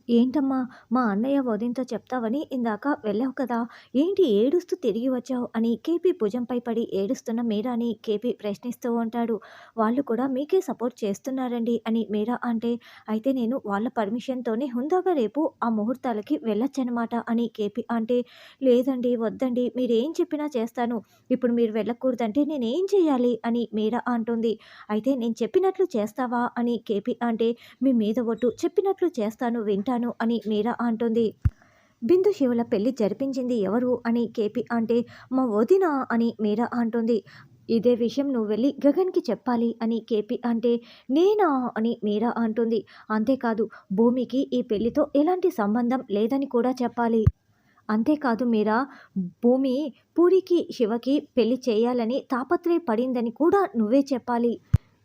ఏంటమ్మా! మా అన్నయ్య వదినతో చెప్తావని ఇందాక వెళ్ళావు కదా! ఏంటి ఏడుస్తూ తిరిగి వచ్చావు? అని కేపీ భుజంపై పడి ఏడుస్తున్న మీరాని కేపీ ప్రశ్నిస్తూ ఉంటాడు. వాళ్ళు కూడా మీకే సపోర్ట్ చేస్తున్నారండి అని మీరా అంటే, అయితే నేను వాళ్ళ పర్మిషన్‌తోనే హుందాగా రేపు ఆ ముహూర్తాలకి వెళ్ళొచ్చనమాట అని కేపీ అంటే, లేదండి వద్దండి మీరేం చెప్పినా చేస్తాను. ఇప్పుడు మీరు వెళ్ళకూడదంటే నేనేం చేయాలి? అని మీరా అంటుంది. అయితే నేను చెప్పినట్లు చేస్తావా? అని కేపీ అంటే, మీ మీద ఒట్టు చెప్పినట్లు చేస్తాను వింటాను అని మీరా అంటుంది. బిందు శివుల పెళ్లి జరిపించింది ఎవరు అని కేపీ అంటే మా వదిన అని మీరా అంటుంది. ఇదే విషయం నువ్వు వెళ్ళి గగన్‌కి చెప్పాలి అని కేపీ అంటే నేనా అని మీరా అంటుంది. అంతేకాదు భూమికి ఈ పెళ్లితో ఎలాంటి సంబంధం లేదని కూడా చెప్పాలి. అంతేకాదు మీరా భూమి పూరికి, శివకి పెళ్లి చేయాలని తాపత్రయపడిందని కూడా నువ్వే చెప్పాలి.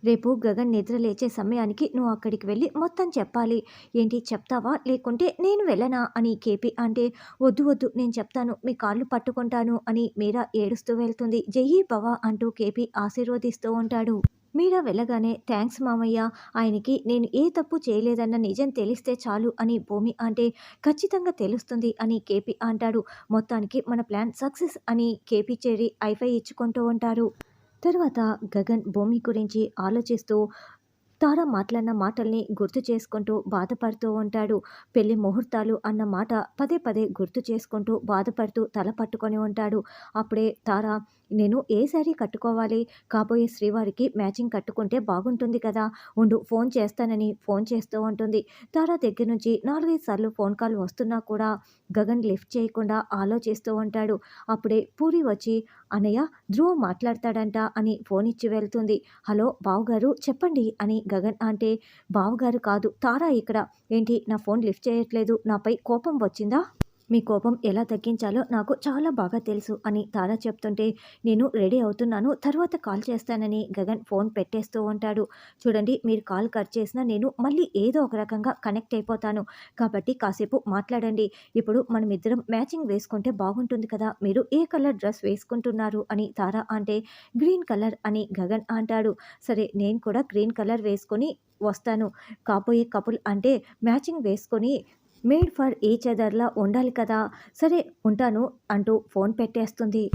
రేపు గగన్ నిద్ర లేచే సమయానికి నువ్వు అక్కడికి వెళ్ళి మొత్తం చెప్పాలి. ఏంటి చెప్తావా? లేకుంటే నేను వెళ్ళనా? అని కేపీ అంటే వద్దు వద్దు నేను చెప్తాను. మీ కాళ్ళు పట్టుకుంటాను అని మీరా ఏడుస్తూ వెళ్తుంది. జయీ భవ అంటూ కేపీ ఆశీర్వదిస్తూ ఉంటాడు. మీరా వెళ్ళగానే థ్యాంక్స్ మామయ్య. ఆయనకి నేను ఏ తప్పు చేయలేదన్న నిజం తెలిస్తే చాలు అని భూమి అంటే ఖచ్చితంగా తెలుస్తుంది అని కేపీ అంటాడు. మొత్తానికి మన ప్లాన్ సక్సెస్ అని కేపీ చెర్రి హైఫై ఇచ్చుకుంటూ ఉంటారు. తరువాత గగన్ భూమి గురించి ఆలోచిస్తూ తార మాట్లాడిన మాటల్ని గుర్తు చేసుకుంటూ బాధపడుతూ ఉంటాడు. పెళ్లి ముహూర్తాలు అన్న మాట పదే పదే గుర్తు చేసుకుంటూ బాధపడుతూ తల పట్టుకొని ఉంటాడు. అప్పుడే తార నేను ఏ శారీ కట్టుకోవాలి? కాబోయే శ్రీవారికి మ్యాచింగ్ కట్టుకుంటే బాగుంటుంది కదా! ఉండు ఫోన్ చేస్తానని ఫోన్ చేస్తూ ఉంటుంది. తార దగ్గర నుంచి 4, 5 సార్లు ఫోన్ కాల్ వస్తున్నా కూడా గగన్ లిఫ్ట్ చేయకుండా ఆలోచిస్తూ ఉంటాడు. అప్పుడే పూరి వచ్చి అన్నయ్య ధ్రువ మాట్లాడతాడంట అని ఫోన్ ఇచ్చి వెళ్తుంది. హలో బావగారు చెప్పండి అని గగన్ అంటే, బావగారు కాదు తారా ఇక్కడ. ఏంటి నా ఫోన్ లిఫ్ట్ చేయట్లేదు నాపై కోపం వచ్చిందా? మీ కోపం ఎలా తగ్గించాలో నాకు చాలా బాగా తెలుసు అని తారా చెప్తుంటే, నేను రెడీ అవుతున్నాను తర్వాత కాల్ చేస్తానని గగన్ ఫోన్ పెట్టేస్తూ ఉంటాడు. చూడండి మీరు కాల్ కట్ చేసినా నేను మళ్ళీ ఏదో ఒక రకంగా కనెక్ట్ అయిపోతాను. కాబట్టి కాసేపు మాట్లాడండి. ఇప్పుడు మనమిద్దరం మ్యాచింగ్ వేసుకుంటే బాగుంటుంది కదా! మీరు ఏ కలర్ డ్రెస్ వేసుకుంటున్నారు అని తారా అంటే, గ్రీన్ కలర్ అని గగన్ అంటాడు. సరే నేను కూడా గ్రీన్ కలర్ వేసుకొని వస్తాను. కాబోయే కపుల్ అంటే మ్యాచింగ్ వేసుకొని మేడ్ ఫర్ ఈచ్ అదర్‌లా ఉండాలి కదా! సరే ఉంటాను అంటూ ఫోన్ పెట్టేస్తుంది.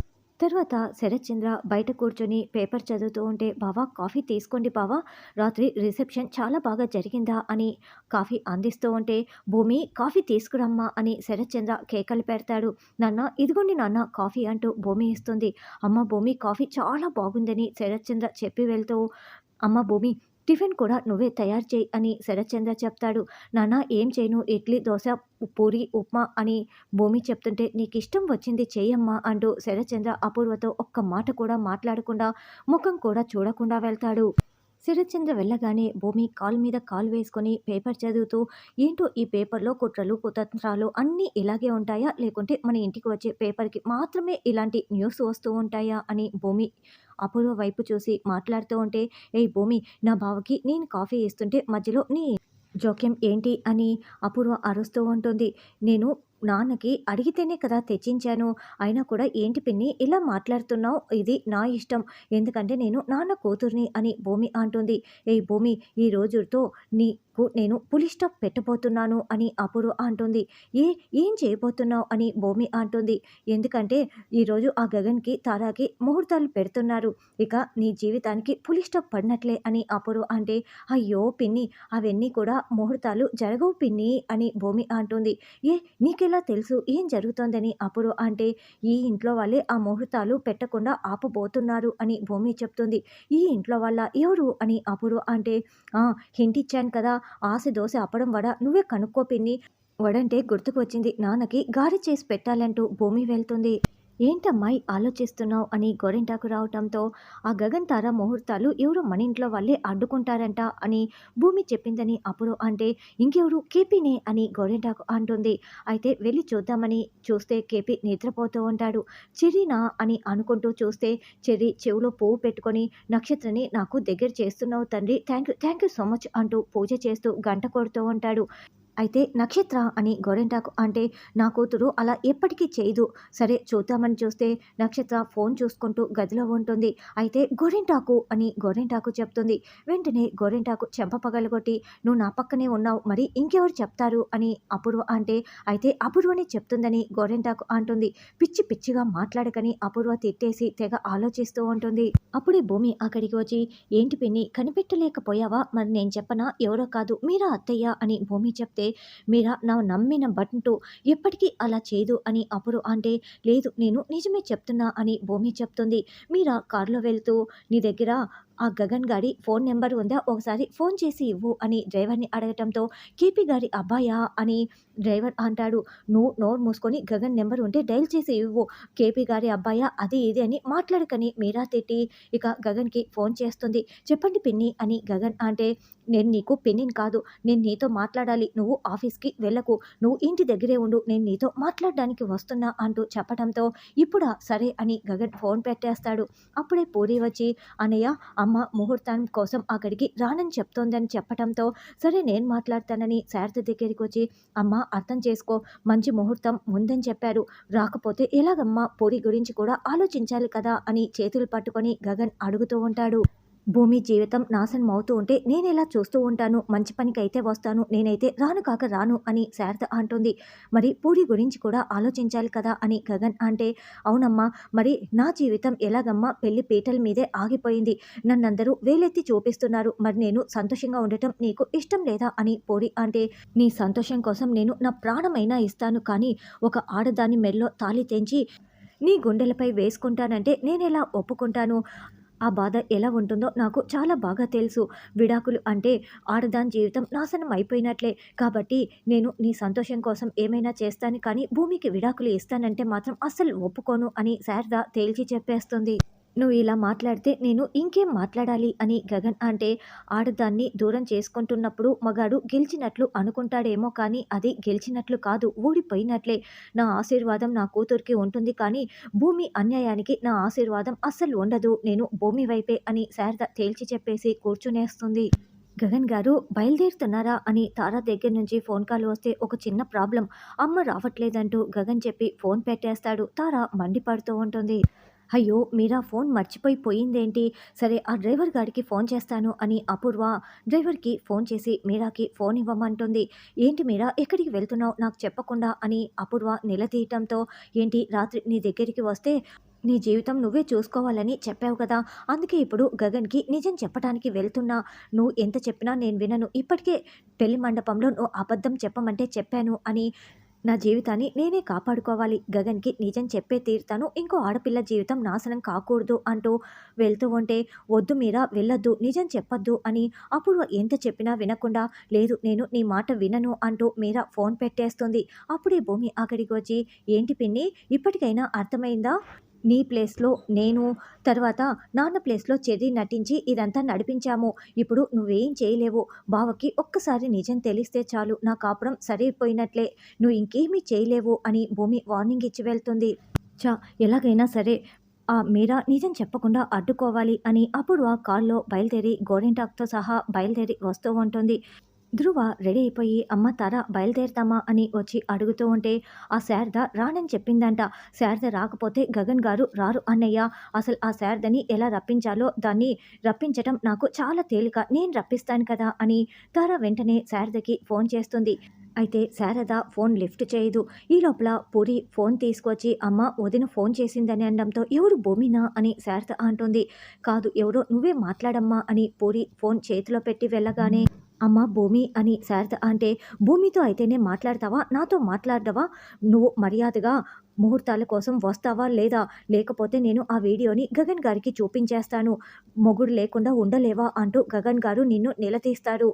తర్వాత శరత్చంద్ర బయట కూర్చొని పేపర్ చదువుతూ ఉంటే, బావా కాఫీ తీసుకోండి బావా, రాత్రి రిసెప్షన్ చాలా బాగా జరిగిందా అని కాఫీ అందిస్తూ ఉంటే, భూమి కాఫీ తీసుకురమ్మా అని శరత్చంద్ర కేకలు పెడతాడు. నాన్న ఇదిగోండి నాన్న కాఫీ అంటూ భూమి ఇస్తుంది. అమ్మ భూమి కాఫీ చాలా బాగుందని శరత్చంద్ర చెప్పి వెళ్తూ, అమ్మ భూమి టిఫిన్ కూడా నువ్వే తయారు చేయి అని శరత్చంద్ర చెప్తాడు. నాన్న ఏం చేయను ఇడ్లీ, దోస, పూరి, ఉప్మా అని భూమి చెప్తుంటే నీకిష్టం వచ్చింది చెయ్యమ్మా అంటూ శరత్చంద్ర అపూర్వతో ఒక్క మాట కూడా మాట్లాడకుండా ముఖం కూడా చూడకుండా వెళ్తాడు. శరత్చంద్ర వెళ్ళగానే భూమి కాలు మీద కాలు వేసుకొని పేపర్ చదువుతూ ఏంటో ఈ పేపర్లో కుట్రలు కుతంత్రాలు అన్నీ ఇలాగే ఉంటాయా లేకుంటే మన ఇంటికి వచ్చే పేపర్కి మాత్రమే ఇలాంటి న్యూస్ వస్తూ ఉంటాయా అని భూమి అపూర్వ వైపు చూసి మాట్లాడుతూ ఉంటే, ఏయ్ భూమి నా బావకి నేను కాఫీ ఇస్తుంటే మధ్యలో నీ జోక్యం ఏంటి అని అపూర్వ అరుస్తూ ఉంటుంది. నేను నాన్నకి అడిగితేనే కదా తెచ్చించాను. అయినా కూడా ఏంటి పిన్ని ఇలా మాట్లాడుతున్నావు? ఇది నా ఇష్టం. ఎందుకంటే నేను నాన్న కూతురిని అని భూమి అంటుంది. ఏయ్ భూమి ఈ రోజుతో నీకు నేను పులి స్టాప్ పెట్టబోతున్నాను అని అపూర్వ అంటుంది. ఏ ఏం చేయబోతున్నావు అని భూమి అంటుంది. ఎందుకంటే ఈరోజు ఆ గగన్‌కి, తారాకి ముహూర్తాలు పెడుతున్నారు. ఇక నీ జీవితానికి పులి స్టాప్ పడినట్లే అని అపూర్వ అంటే, అయ్యో పిన్ని అవన్నీ కూడా ముహూర్తాలు జరగవు పిన్ని అని భూమి అంటుంది. ఏ నీకెలా తెలుసు ఏం జరుగుతోందని అపూర్వ అంటే, ఈ ఇంట్లో వాళ్ళే ఆ ముహూర్తాలు పెట్టకుండా ఆపబోతున్నారు అని భూమి చెప్తుంది. ఈ ఇంట్లో వాళ్ళ ఎవరు అని అపూర్వ అంటే, ఆ హింట్ ఇచ్చాను కదా! ఆశ దోశ అప్పడం వడ నువ్వే కనుక్కో పిన్ని. వడంటే గుర్తుకు వచ్చింది నాన్నకి గారె చేసి పెట్టాలంటూ భూమి వెళ్తుంది. ఏంటమ్మాయి ఆలోచిస్తున్నావు అని గోరింటాకు రావటంతో ఆ గగన్ తార ముహూర్తాలు ఎవరో మన ఇంట్లో వాళ్ళే అడ్డుకుంటారంట అని భూమి చెప్పిందని అప్పుడు అంటే ఇంకెవరు కేపీనే అని గోరింటాకు అంటుంది. అయితే వెళ్ళి చూద్దామని చూస్తే కేపీ నిద్రపోతూ ఉంటాడు. చెర్రీనా అని అనుకుంటూ చూస్తే చెర్రీ చెవిలో పువ్వు పెట్టుకొని నక్షత్రని నాకు దగ్గర చేస్తున్నావు తండ్రి థ్యాంక్ యూ సో మచ్ అంటూ పూజ చేస్తూ గంట కొడుతూ ఉంటాడు. అయితే నక్షత్ర అని గోరింటాకు అంటే నా కూతురు అలా ఎప్పటికీ చేయదు. సరే చూద్దామని చూస్తే నక్షత్ర ఫోన్ చూసుకుంటూ గదిలో ఉంటుంది. అయితే గోరింటాకు అని గోరింటాకు చెప్తుంది. వెంటనే గోరింటాకు చెంప పగలగొట్టి నువ్వు నా పక్కనే ఉన్నావు మరి ఇంకెవరు చెప్తారు అని అపూర్వ అంటే అయితే అపూర్వని చెప్తుందని గోరింటాకు అంటుంది. పిచ్చి పిచ్చిగా మాట్లాడకని అపూర్వ తిట్టేసి తెగ ఆలోచిస్తూ ఉంటుంది. అప్పుడే భూమి అక్కడికి వచ్చి ఏంటి పిన్ని కనిపెట్టలేకపోయావా మరి నేను చెప్పనా ఎవరో కాదు మీరా అత్తయ్య అని భూమి చెప్తే మీరా నా నమ్మిన బంటు ఎప్పటికీ అలా చేయదు అని అప్పుడు అంటే లేదు నేను నిజమే చెప్తున్నా అని భూమి చెప్తుంది. మీరా కారులో వెళ్తూ నీ దగ్గర ఆ గగన్ గాడి ఫోన్ నెంబర్ ఉందా ఒకసారి ఫోన్ చేసి ఇవ్వు అని డ్రైవర్ని అడగటంతో కేపీ గారి అబ్బాయా అని డ్రైవర్ అంటాడు. నువ్వు నోరు మూసుకొని గగన్ నెంబర్ ఉంటే డైల్ చేసి ఇవ్వు కేపీ గారి అబ్బాయా అది ఇది అని మాట్లాడకని మీరా తిట్టి ఇక గగన్కి ఫోన్ చేస్తుంది. చెప్పండి పిన్ని అని గగన్ అంటే నేను నీకు పిన్నిని కాదు నేను నీతో మాట్లాడాలి నువ్వు ఆఫీస్కి వెళ్ళకు నువ్వు ఇంటి దగ్గరే ఉండు నేను నీతో మాట్లాడడానికి వస్తున్నా అంటూ చెప్పడంతో ఇప్పుడా సరే అని గగన్ ఫోన్ పెట్టేస్తాడు. అప్పుడే పూరి వచ్చి అన్నయ్య అమ్మ ముహూర్తం కోసం అక్కడికి రానని చెప్తోందని చెప్పడంతో సరే నేను మాట్లాడతానని శారద దగ్గరికి వచ్చి అమ్మ అర్థం చేసుకో మంచి ముహూర్తం ఉందని చెప్పారు రాకపోతే ఎలాగమ్మా పూరి గురించి కూడా ఆలోచించాలి కదా అని చేతులు పట్టుకొని గగన్ అడుగుతూ ఉంటాడు. భూమి జీవితం నాశనం అవుతూ ఉంటే నేనెలా చూస్తూ ఉంటాను మంచి పనికైతే వస్తాను నేనైతే రాను కాక రాను అని శారద అంటుంది. మరి పూరి గురించి కూడా ఆలోచించాలి కదా అని గగన్ అంటే అవునమ్మా మరి నా జీవితం ఎలాగమ్మా పెళ్లి పీటల మీదే ఆగిపోయింది నన్నందరూ వేలెత్తి చూపిస్తున్నారు మరి నేను సంతోషంగా ఉండటం నీకు ఇష్టం లేదా అని పూరి అంటే నీ సంతోషం కోసం నేను నా ప్రాణమైనా ఇస్తాను కానీ ఒక ఆడదాని మెడలో తాళి తెంచి నీ గుండెలపై వేసుకుంటానంటే నేనెలా ఒప్పుకుంటాను ఆ బాధ ఎలా ఉంటుందో నాకు చాలా బాగా తెలుసు. విడాకులు అంటే ఆడదాని జీవితం నాశనం అయిపోయినట్లే. కాబట్టి నేను నీ సంతోషం కోసం ఏమైనా చేస్తాను కానీ భూమికి విడాకులు ఇస్తానంటే మాత్రం అస్సలు ఒప్పుకోను అని శారద తేల్చి చెప్పేస్తుంది. నువ్వు ఇలా మాట్లాడితే నేను ఇంకేం మాట్లాడాలి అని గగన్ అంటే ఆడదాన్ని దూరం చేసుకుంటున్నప్పుడు మగాడు గెలిచినట్లు అనుకుంటాడేమో కానీ అది గెలిచినట్లు కాదు ఓడిపోయినట్లే. నా ఆశీర్వాదం నా కూతురికి ఉంటుంది కానీ భూమి అన్యాయానికి నా ఆశీర్వాదం అస్సలు ఉండదు నేను భూమి వైపే అని శారద తేల్చి చెప్పేసి కూర్చునేస్తుంది. గగన్ గారు బయలుదేరుతున్నారా అని తారా దగ్గర నుంచి ఫోన్ కాల్ వస్తే ఒక చిన్న ప్రాబ్లం అమ్మ రావట్లేదంటూ గగన్ చెప్పి ఫోన్ పెట్టేస్తాడు. తారా మండిపడుతూ ఉంటుంది. అయ్యో మీరా ఫోన్ మర్చిపోయి పోయిందేంటి సరే ఆ డ్రైవర్ గాడికి ఫోన్ చేస్తాను అని అపూర్వ డ్రైవర్కి ఫోన్ చేసి మీరాకి ఫోన్ ఇవ్వమంటుంది. ఏంటి మీరా ఎక్కడికి వెళ్తున్నావు నాకు చెప్పకుండా అని అపూర్వ నిలదీయటంతో ఏంటి రాత్రి నీ దగ్గరికి వస్తే నీ జీవితం నువ్వే చూసుకోవాలని చెప్పావు కదా అందుకే ఇప్పుడు గగన్కి నిజం చెప్పడానికి వెళ్తున్నా నువ్వు ఎంత చెప్పినా నేను వినను ఇప్పటికే పెళ్లి మండపంలో నువ్వు అబద్ధం చెప్పమంటే చెప్పాను అని నా జీవితాన్ని నేనే కాపాడుకోవాలి గగన్కి నిజం చెప్పే తీరుతాను ఇంకో ఆడపిల్ల జీవితం నాశనం కాకూడదు అంటూ వెళ్తూ ఉంటే వద్దు మీరా వెళ్ళొద్దు నిజం చెప్పొద్దు అని అప్పుడు ఎంత చెప్పినా వినకుండా లేదు నేను నీ మాట వినను అంటూ మీరా ఫోన్ పెట్టేస్తుంది. అప్పుడే భూమి అక్కడికి వచ్చి ఏంటి పిన్ని ఇప్పటికైనా అర్థమైందా నీ ప్లేస్లో నేను తర్వాత నాన్న ప్లేస్లో చెర్రీ నటించి ఇదంతా నడిపించాము ఇప్పుడు నువ్వేం చేయలేవు బావకి ఒక్కసారి నిజం తెలిస్తే చాలు నా కాపురం సరైపోయినట్లే నువ్వు ఇంకేమీ చేయలేవు అని భూమి వార్నింగ్ ఇచ్చి వెళ్తుంది. చా ఎలాగైనా సరే ఆ మీరా నిజం చెప్పకుండా అడ్డుకోవాలి అని అప్పుడు ఆ కాల్లో బయలుదేరి గోరింటాక్తో సహా బయలుదేరి వస్తూ ఉంటుంది. ధ్రువ రెడీ అయిపోయి అమ్మ తార బయలుదేరుతామా అని వచ్చి అడుగుతూ ఉంటే ఆ శారద రానని చెప్పిందంట. శారద రాకపోతే గగన్ గారు రారు అన్నయ్య అసలు ఆ శారదని ఎలా రప్పించాలో దాన్ని రప్పించటం నాకు చాలా తేలిక నేను రప్పిస్తాను కదా అని తార వెంటనే శారదకి ఫోన్ చేస్తుంది. అయితే శారద ఫోన్ లిఫ్ట్ చేయదు. ఈ లోపల పూరి ఫోన్ తీసుకొచ్చి అమ్మ వదిన ఫోన్ చేసిందని అనడంతో ఎవరు భూమినా అని శారద అంటుంది. కాదు ఎవరో నువ్వే మాట్లాడమ్మా అని పూరి ఫోన్ చేతిలో పెట్టి వెళ్ళగానే అమ్మ భూమి అని శారద అంటే భూమితో అయితేనే మాట్లాడతావా నాతో మాట్లాడవా నువ్వు మర్యాదగా ముహూర్తాల కోసం వస్తావా లేదా లేకపోతే నేను ఆ వీడియోని గగన్ గారికి చూపించేస్తాను మొగుడు లేకుండా ఉండలేవా అంటూ గగన్ గారు నిన్ను నిలదీస్తారు.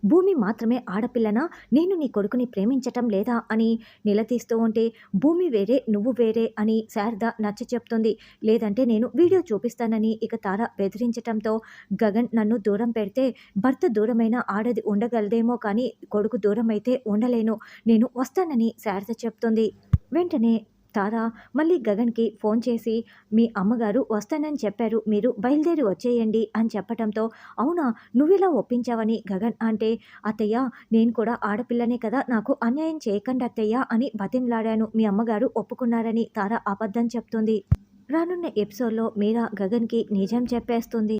భూమి మాత్రమే ఆడపిల్లనా నేను నీ కొడుకుని ప్రేమించటం లేదా అని నిలదీస్తూ ఉంటే భూమి వేరే నువ్వు వేరే అని శారద నచ్చ చెప్తుంది. లేదంటే నేను వీడియో చూపిస్తానని ఇక తార బెదిరించటంతో గగన్ నన్ను దూరం పెడితే భర్త దూరమైన ఆడది ఉండగలదేమో కానీ కొడుకు దూరం అయితే ఉండలేను నేను వస్తానని శారద చెప్తుంది. వెంటనే తార మళ్ళీ గగన్‌కి ఫోన్ చేసి, "మీ అమ్మగారు వస్తానని చెప్పారు. మీరు బయలుదేరి వచ్చేయండి" అని చెప్పటంతో, "అవునా! నువ్వెలా ఒప్పించావని" గగన్ అంటే, "అత్తయ్య నేను కూడా ఆడపిల్లనే కదా! నాకు అన్యాయం చేయకండి అత్తయ్య" అని బతిమలాడాను. మీ అమ్మగారు ఒప్పుకున్నారని తార అబద్ధం చెప్తుంది. రానున్న ఎపిసోడ్‌లో మీరా గగన్‌కి నిజం చెప్పేస్తుంది.